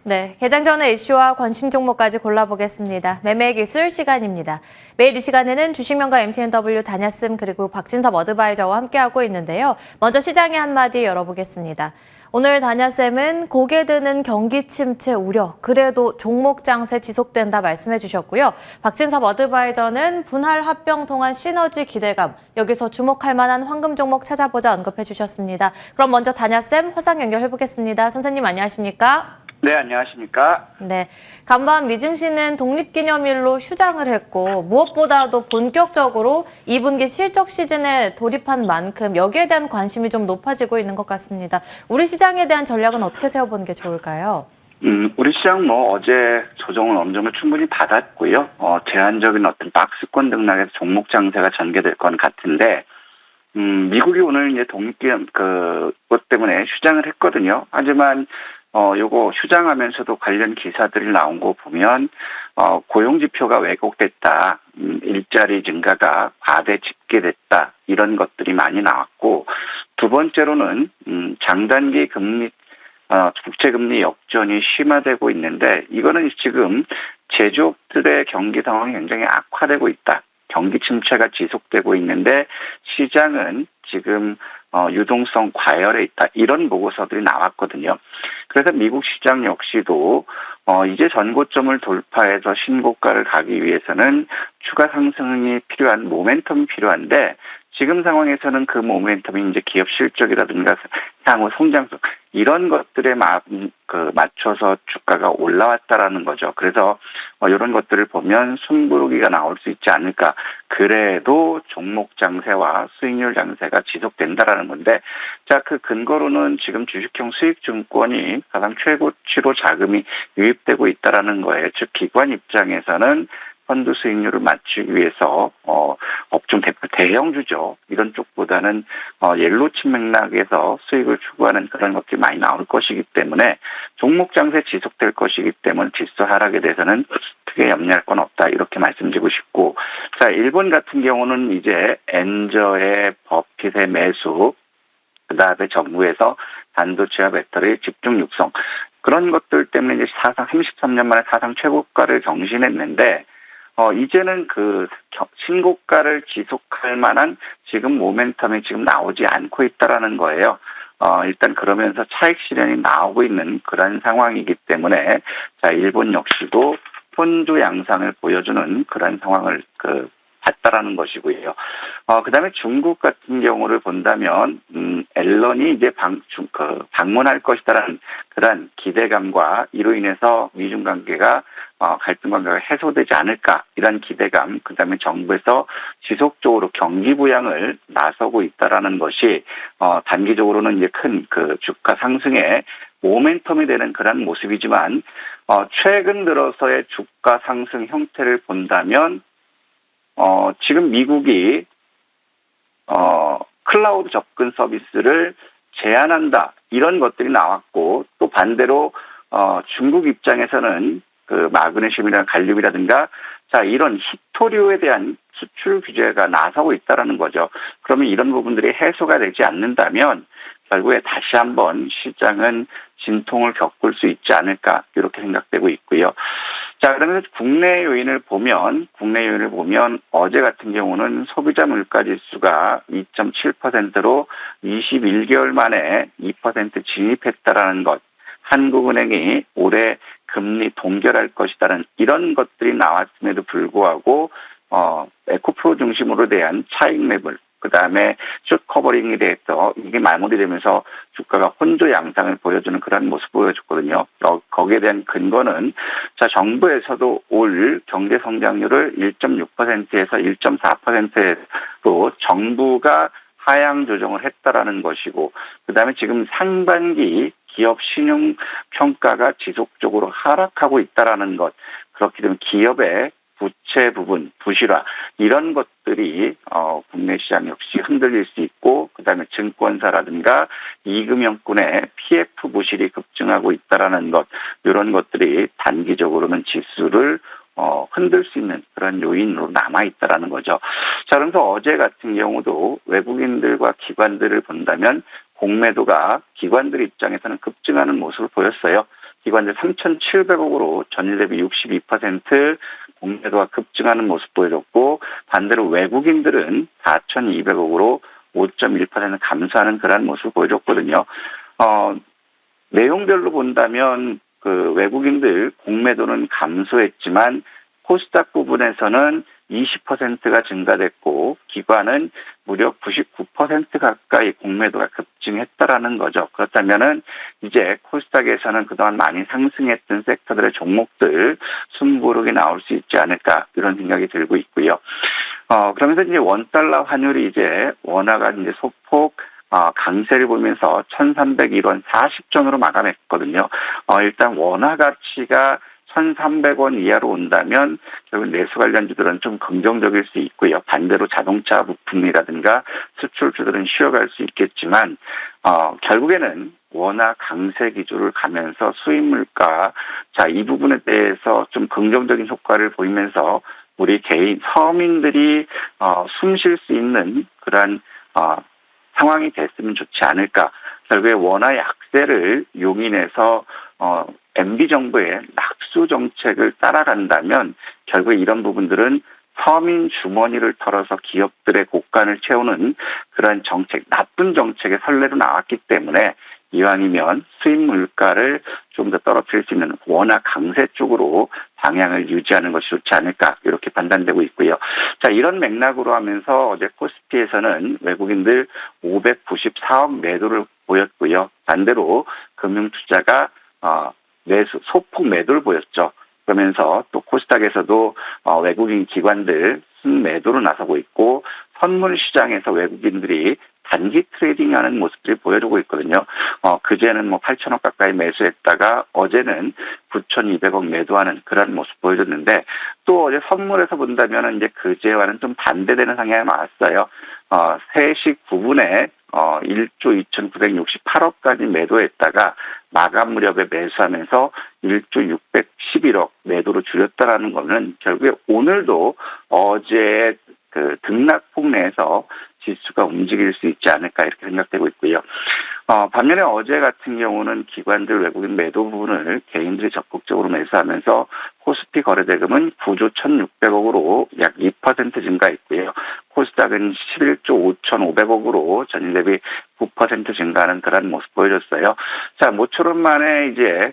네, 개장 전의 이슈와 관심 종목까지 골라보겠습니다. 매매기술 시간입니다. 매일 이 시간에는 주식명가 MTNW 단야씀 그리고 박진섭 어드바이저와 함께하고 있는데요. 먼저 시장의 한마디 열어보겠습니다. 오늘 단야쌤은 고개 드는 경기 침체 우려, 그래도 종목 장세 지속된다 말씀해 주셨고요. 박진섭 어드바이저는 분할 합병 통한 시너지 기대감, 여기서 주목할 만한 황금 종목 찾아보자 언급해 주셨습니다. 그럼 먼저 단야쌤 화상 연결해 보겠습니다. 선생님 안녕하십니까? 네, 안녕하십니까? 네, 간밤 미증시는 독립기념일로 휴장을 했고 무엇보다도 본격적으로 2분기 실적 시즌에 돌입한 만큼 여기에 대한 관심이 좀 높아지고 있는 것 같습니다. 우리 시장에 대한 전략은 어떻게 세워보는 게 좋을까요? 우리 시장 어제 조정을 어느 정도 충분히 받았고요. 제한적인 어떤 박스권 등락에서 종목 장세가 전개될 건 같은데, 미국이 오늘 이제 독립기념 그것 때문에 휴장을 했거든요. 하지만 요거 휴장하면서도 관련 기사들이 나온 거 보면 고용 지표가 왜곡됐다, 일자리 증가가 과대 집계됐다 이런 것들이 많이 나왔고, 두 번째로는 장단기 금리 국채금리 역전이 심화되고 있는데, 이거는 지금 제조업들의 경기 상황이 굉장히 악화되고 있다. 경기 침체가 지속되고 있는데 시장은 지금 유동성 과열에 있다. 이런 보고서들이 나왔거든요. 그래서 미국 시장 역시도 이제 전고점을 돌파해서 신고가를 가기 위해서는 추가 상승이 필요한 모멘텀이 필요한데, 지금 상황에서는 그 모멘텀이 이제 기업 실적이라든가 향후 성장성 이런 것들에 맞춰서 주가가 올라왔다라는 거죠. 그래서 이런 것들을 보면 숨고르기가 나올 수 있지 않을까. 그래도 종목 장세와 수익률 장세가 지속된다라는 건데, 자, 그 근거로는 지금 주식형 수익증권이 가장 최고치로 자금이 유입되고 있다라는 거예요. 즉 기관 입장에서는 펀드 수익률을 맞추기 위해서 업종 대표 대형주죠. 이런 쪽보다는 옐로칩 맥락에서 수익을 추구하는 그런 것들이 많이 나올 것이기 때문에 종목 장세 지속될 것이기 때문에 지수 하락에 대해서는 크게 염려할 건 없다, 이렇게 말씀드리고 싶고, 자, 일본 같은 경우는 이제 엔저의 버핏의 매수, 그다음에 정부에서 반도체와 배터리 집중 육성 그런 것들 때문에 이제 33년 만에 사상 최고가를 경신했는데, 이제는 그 신고가를 지속할 만한 지금 모멘텀이 지금 나오지 않고 있다라는 거예요. 일단 그러면서 차익 실현이 나오고 있는 그런 상황이기 때문에, 자, 일본 역시도 혼주 양상을 보여주는 그런 상황을 봤다라는 것이고요. 그다음에 중국 같은 경우를 본다면, 앨런이 이제 방문할 것이다라는 그런 기대감과 이로 인해서 미중 관계가 갈등 관계가 해소되지 않을까, 이런 기대감, 그다음에 정부에서 지속적으로 경기 부양을 나서고 있다라는 것이 단기적으로는 이제 큰 주가 상승에 모멘텀이 되는 그런 모습이지만, 최근 들어서의 주가 상승 형태를 본다면 지금 미국이 클라우드 접근 서비스를 제한한다, 이런 것들이 나왔고, 또 반대로 중국 입장에서는 마그네슘이나 갈륨이라든가, 자, 이런 히토류에 대한 수출 규제가 나서고 있다라는 거죠. 그러면 이런 부분들이 해소가 되지 않는다면 결국에 다시 한번 시장은 진통을 겪을 수 있지 않을까, 이렇게 생각되고 있고요. 자, 그러면 국내 요인을 보면 어제 같은 경우는 소비자 물가 지수가 2.7%로 21개월 만에 2% 진입했다라는 것, 한국은행이 올해 금리 동결할 것이라는 이런 것들이 나왔음에도 불구하고 에코프로 중심으로 대한 차익 매물, 그다음에 숏 커버링에 대해서 이게 마무리되면서 주가가 혼조 양상을 보여주는 그런 모습 보여줬거든요. 거기에 대한 근거는, 자, 정부에서도 올 경제 성장률을 1.6%에서 1.4%로 정부가 하향 조정을 했다라는 것이고, 그다음에 지금 상반기 기업 신용 평가가 지속적으로 하락하고 있다라는 것, 그렇기 때문에 기업의 부채 부분, 부실화 이런 것들이 국내 시장 역시 흔들릴 수 있고, 그다음에 증권사라든가 이금융권의 PF 부실이 급증하고 있다라는 것, 이런 것들이 단기적으로는 지수를 흔들 수 있는 그런 요인으로 남아있다라는 거죠. 자, 그래서 어제 같은 경우도 외국인들과 기관들을 본다면 공매도가 기관들 입장에서는 급증하는 모습을 보였어요. 기관들 3,700억으로 전일 대비 62% 공매도가 급증하는 모습 보여줬고, 반대로 외국인들은 4,200억으로 5.1% 감소하는 그러한 모습을 보여줬거든요. 내용별로 본다면 그 외국인들 공매도는 감소했지만 코스닥 부분에서는 20%가 증가됐고 기관은 무려 99% 가까이 공매도가 급증했다라는 거죠. 그렇다면은 이제 코스닥에서는 그동안 많이 상승했던 섹터들의 종목들 숨고르게 나올 수 있지 않을까 이런 생각이 들고 있고요. 그러면서 이제 원달러 환율이 이제 원화가 이제 소폭 강세를 보면서 1,301원 40전으로 마감했거든요. 일단 원화 가치가 1,300원 이하로 온다면 결국 내수 관련주들은 좀 긍정적일 수 있고요. 반대로 자동차 부품이라든가 수출주들은 쉬어갈 수 있겠지만 결국에는 원화 강세 기조를 가면서 수입 물가 이 부분에 대해서 좀 긍정적인 효과를 보이면서 우리 개인 서민들이 숨 쉴 수 있는 그러한 상황이 됐으면 좋지 않을까. 결국에 원화 약세를 용인해서 MB 정부의 낙수 정책을 따라간다면 결국 이런 부분들은 서민 주머니를 털어서 기업들의 곳간을 채우는 그런 정책, 나쁜 정책의 선례로 나왔기 때문에 이왕이면 수입 물가를 좀 더 떨어뜨릴 수 있는 원화 강세 쪽으로 방향을 유지하는 것이 좋지 않을까 이렇게 판단되고 있고요. 자, 이런 맥락으로 하면서 어제 코스피에서는 외국인들 594억 매도를 보였고요. 반대로 금융투자가 매수 소폭 매도를 보였죠. 그러면서 또 코스닥에서도 외국인 기관들 순매도로 나서고 있고 선물 시장에서 외국인들이 단기 트레이딩하는 모습들이 보여주고 있거든요. 그제는 8천억 가까이 매수했다가 어제는 9,200억 매도하는 그런 모습 보여줬는데 또 어제 선물에서 본다면 이제 그제와는 좀 반대되는 성향이 나왔어요. 3시 9분에 1조 2,968억까지 매도했다가 마감 무렵에 매수하면서 1조 611억 매도로 줄였다라는 거는 결국에 오늘도 어제 그 등락폭 내에서 지수가 움직일 수 있지 않을까 이렇게 생각되고 있고요. 반면에 어제 같은 경우는 기관들 외국인 매도 부분을 개인들이 적극적으로 매수하면서 코스피 거래대금은 9조 1,600억으로 약 2% 증가했고요. 코스닥은 11조 5,500억으로 전일 대비 9% 증가하는 그런 모습 보여줬어요. 자, 모처럼 만에 이제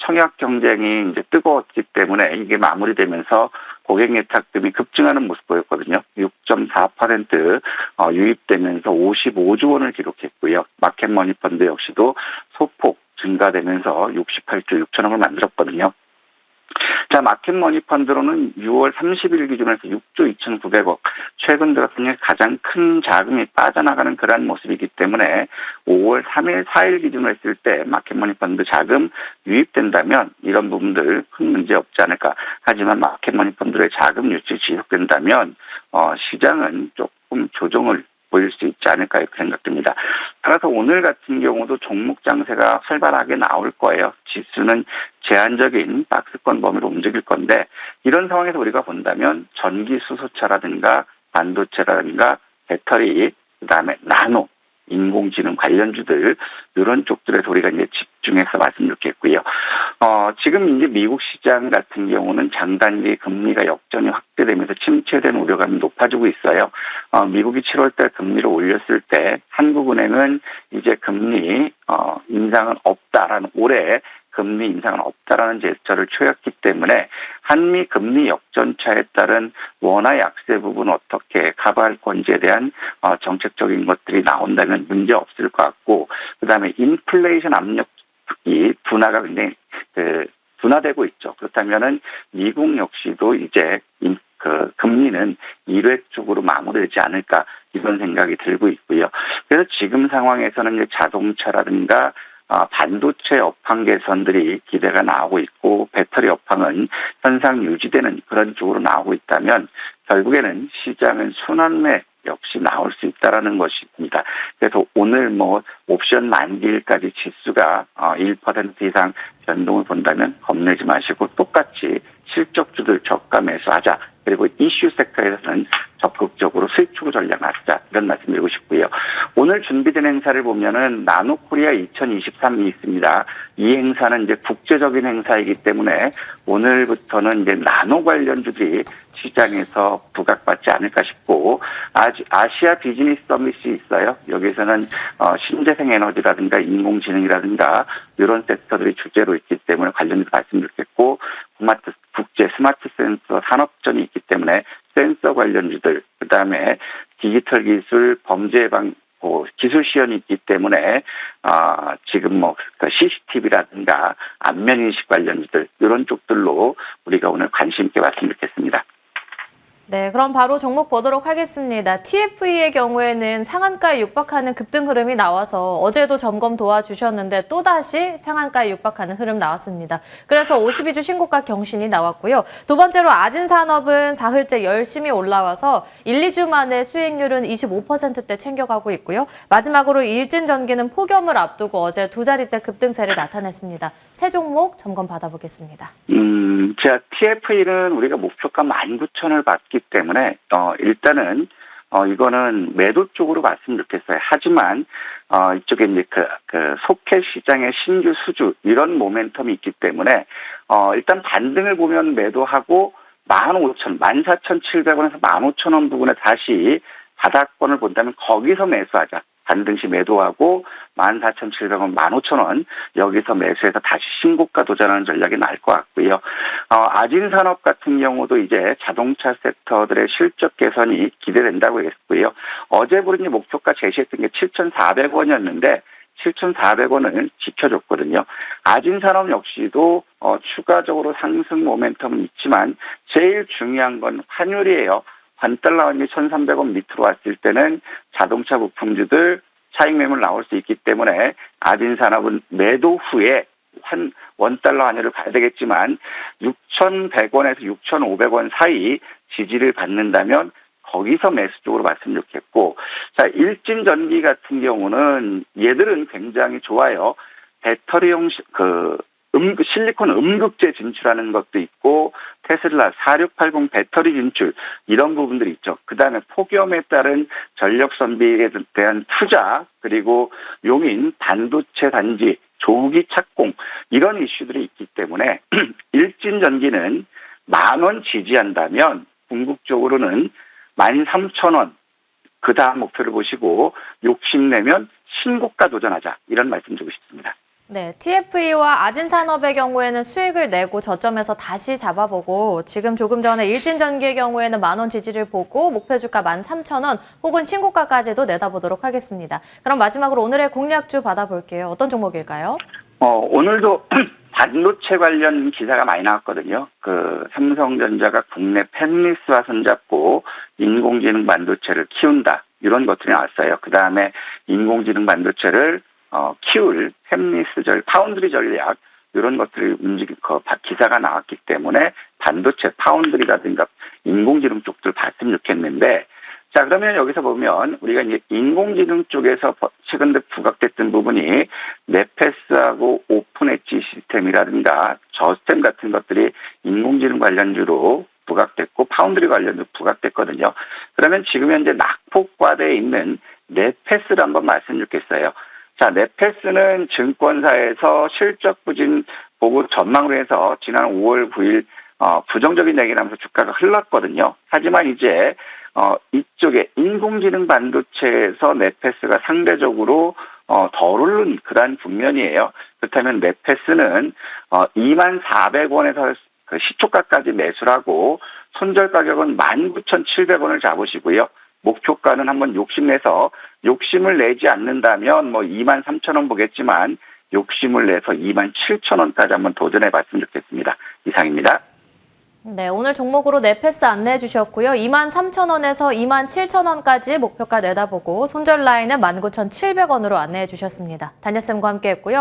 청약 경쟁이 이제 뜨거웠기 때문에 이게 마무리되면서 고객 예탁금이 급증하는 모습 보였거든요. 6.4% 유입되면서 55조 원을 기록했고요. 마켓머니 펀드 역시도 소폭 증가되면서 68조 6천억을 만들었거든요. 자, 마켓머니 펀드로는 6월 30일 기준으로 해서 6조 2,900억, 최근 들어서 가장 큰 자금이 빠져나가는 그러한 모습이기 때문에 5월 3일, 4일 기준으로 했을 때 마켓머니 펀드 자금 유입된다면 이런 부분들 큰 문제 없지 않을까. 하지만 마켓머니 펀드의 자금 유치 지속된다면 시장은 조금 조정을 보일 수 있지 않을까 이렇게 생각됩니다. 따라서 오늘 같은 경우도 종목 장세가 활발하게 나올 거예요. 지수는 제한적인 박스권 범위로 움직일 건데 이런 상황에서 우리가 본다면 전기 수소차라든가 반도체라든가 배터리, 그다음에 나노, 인공지능 관련주들 이런 쪽들에서 우리가 이제 집중해서 말씀드리겠고요. 지금 이제 미국 시장 같은 경우는 장단기 금리가 역전이 확대되면서 침체된 우려감이 높아지고 있어요. 미국이 7월달 금리를 올렸을 때 한국은행은 이제 금리 인상은 없다라는 올해 금리 인상은 없다라는 제스처를 취했기 때문에 한미 금리 역전차에 따른 원화 약세 부분 어떻게 커버할 건지에 대한 정책적인 것들이 나온다면 문제 없을 것 같고 그다음에 인플레이션 압력이 둔화가 굉장히 둔화되고 있죠. 그렇다면은 미국 역시도 이제 금리는 1회 쪽으로 마무리되지 않을까 이런 생각이 들고 있고요. 그래서 지금 상황에서는 이제 자동차라든가 반도체 업황 개선들이 기대가 나오고 있고 배터리 업황은 현상 유지되는 그런 쪽으로 나오고 있다면 결국에는 시장은 순환매 역시 나올 수 있다라는 것입니다. 그래서 오늘 옵션 만기일까지 지수가 1% 이상 변동을 본다면 겁내지 마시고 똑같이 실적주들 저가 매수하자. 그리고 이슈 섹터에서는 적극적으로 수익 추구 전략 맞자 이런 말씀드리고 싶고요. 오늘 준비된 행사를 보면은 나노코리아 2023이 있습니다. 이 행사는 이제 국제적인 행사이기 때문에 오늘부터는 이제 나노 관련주들이 시장에서 부각받지 않을까 싶고, 아시아 비즈니스 서밋이 있어요. 여기서는 신재생 에너지라든가 인공지능이라든가 이런 섹터들이 주제로 있기 때문에 관련해서 말씀드렸겠고, 국제 스마트 센서 산업전이 있기 때문에 센서 관련주들, 그다음에 디지털 기술, 범죄 예방 기술 시연이 있기 때문에 지금 CCTV라든가 안면 인식 관련주들 이런 쪽들로 우리가 오늘 관심 있게 말씀드리겠습니다. 네, 그럼 바로 종목 보도록 하겠습니다. TFE의 경우에는 상한가에 육박하는 급등 흐름이 나와서 어제도 점검 도와주셨는데 또다시 상한가에 육박하는 흐름 나왔습니다. 그래서 52주 신고가 경신이 나왔고요. 두 번째로 아진산업은 사흘째 열심히 올라와서 1, 2주 만에 수익률은 25%대 챙겨가고 있고요. 마지막으로 일진전기는 폭염을 앞두고 어제 두 자릿대 급등세를 나타냈습니다. 세 종목 점검 받아보겠습니다. 제가 TFE는 우리가 목표가 19,000을 받기 때문에 일단은 이거는 매도 쪽으로 말씀드리겠어요. 하지만 이쪽에 이제 그 소켓 시장의 신규 수주 이런 모멘텀이 있기 때문에 일단 반등을 보면 매도하고 14,700원에서 15,000원 부근에 다시 바닥권을 본다면 거기서 매수하자. 반등시 매도하고 14,700원, 15,000원 여기서 매수해서 다시 신고가 도전하는 전략이 나을 것 같고요. 아진산업 같은 경우도 이제 자동차 섹터들의 실적 개선이 기대된다고 했고요. 어제부터 목표가 제시했던 게 7,400원이었는데 7,400원을 지켜줬거든요. 아진산업 역시도 추가적으로 상승 모멘텀은 있지만 제일 중요한 건 환율이에요. 환달러 환율이 1,300원 밑으로 왔을 때는 자동차 부품주들 차익 매물 나올 수 있기 때문에 아진산업은 매도 후에 원달러 환율을 봐야 되겠지만 6,100원에서 6,500원 사이 지지를 받는다면 거기서 매수 쪽으로 말씀드렸겠고, 자, 일진전기 같은 경우는 얘들은 굉장히 좋아요. 배터리용 실리콘 음극재 진출하는 것도 있고 테슬라 4680 배터리 진출 이런 부분들이 있죠. 그다음에 폭염에 따른 전력 선비에 대한 투자, 그리고 용인 반도체 단지 조기 착공 이런 이슈들이 있기 때문에 일진전기는 10,000원 지지한다면 궁극적으로는 13,000원 그 다음 목표를 보시고 욕심내면 신고가 도전하자 이런 말씀 드리고 싶습니다. 네, TFE와 아진산업의 경우에는 수익을 내고 저점에서 다시 잡아보고 지금 조금 전에 일진전기의 경우에는 10,000원 지지를 보고 목표주가 13,000원 혹은 신고가까지도 내다보도록 하겠습니다. 그럼 마지막으로 오늘의 공략주 받아볼게요. 어떤 종목일까요? 오늘도 반도체 관련 기사가 많이 나왔거든요. 삼성전자가 국내 팹리스와 손잡고 인공지능 반도체를 키운다 이런 것들이 나왔어요. 그 다음에 인공지능 반도체를 키울 팹리스 파운드리 전략 이런 것들이 기사가 나왔기 때문에 반도체 파운드리라든가 인공지능 쪽들 봤으면 좋겠는데, 자, 그러면 여기서 보면 우리가 이제 인공지능 쪽에서 최근 부각됐던 부분이 네페스하고 오픈 엣지 시스템이라든가 저스템 같은 것들이 인공지능 관련주로 부각됐고 파운드리 관련도 부각됐거든요. 그러면 지금 현재 낙폭과대에 있는 네페스를 한번 말씀드리겠어요. 자, 네페스는 증권사에서 실적 부진 보고 전망으로 해서 지난 5월 9일 부정적인 얘기를 하면서 주가가 흘렀거든요. 하지만 이제 이쪽에 인공지능 반도체에서 네페스가 상대적으로 덜 오른 그러한 국면이에요. 그렇다면 네페스는 24,000원에서 시초가까지 매수를 하고 손절 가격은 19,700원을 잡으시고요. 목표가는 한번 욕심을 내지 않는다면 23,000원 보겠지만 욕심을 내서 27,000원까지 한번 도전해 봤으면 좋겠습니다. 이상입니다. 네, 오늘 종목으로 네페스 안내해 주셨고요. 23,000원에서 27,000원까지 목표가 내다보고 손절 라인은 19,700원으로 안내해 주셨습니다. 단야쌤과 함께 했고요.